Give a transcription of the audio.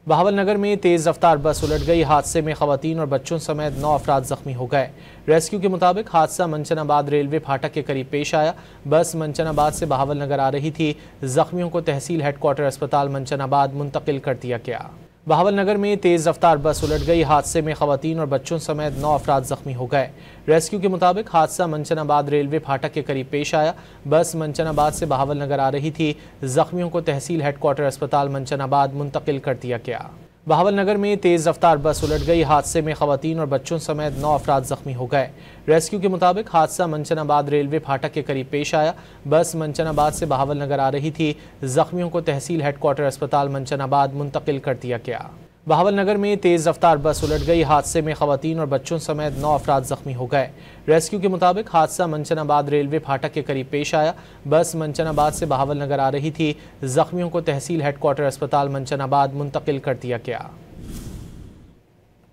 बहावलनगर में तेज रफ्तार बस उलट गई। हादसे में खवातीन और बच्चों समेत 9 अफराद जख्मी हो गए। रेस्क्यू के मुताबिक हादसा मंचनाबाद रेलवे फाटक के करीब पेश आया। बस मंचनाबाद से बहावलनगर आ रही थी। जख्मियों को तहसील हेडक्वार्टर अस्पताल मंचनाबाद मुंतकिल कर दिया गया। बहावलनगर में तेज रफ्तार बस उलट गई। हादसे में खवातीन और बच्चों समेत 9 अफराद जख्मी हो गए। रेस्क्यू के मुताबिक हादसा मंचनाबाद रेलवे फाटक के करीब पेश आया। बस मंचनाबाद से बहावलनगर आ रही थी। जख्मियों को तहसील हेडक्वार्टर अस्पताल मंचनाबाद मुंतकिल कर दिया गया। बहावलनगर में तेज रफ्तार बस उलट गई। हादसे में खवातीन और बच्चों समेत 9 अफराद जख्मी हो गए। रेस्क्यू के मुताबिक हादसा मंचनाबाद रेलवे फाटक के करीब पेश आया। बस मंचनाबाद से बहावलनगर आ रही थी। जख्मियों को तहसील हेडक्वार्टर अस्पताल मंचनाबाद मुंतकिल कर दिया गया। बहावलनगर में तेज रफ्तार बस उलट गई। हादसे में खवातीन और बच्चों समेत 9 अफराद जख्मी हो गए। रेस्क्यू के मुताबिक हादसा मंचनाबाद रेलवे फाटक के करीब पेश आया। बस मंचनाबाद से बहावलनगर आ रही थी। जख्मियों को तहसील हेडक्वार्टर अस्पताल मंचनाबाद मुंतकिल कर दिया गया।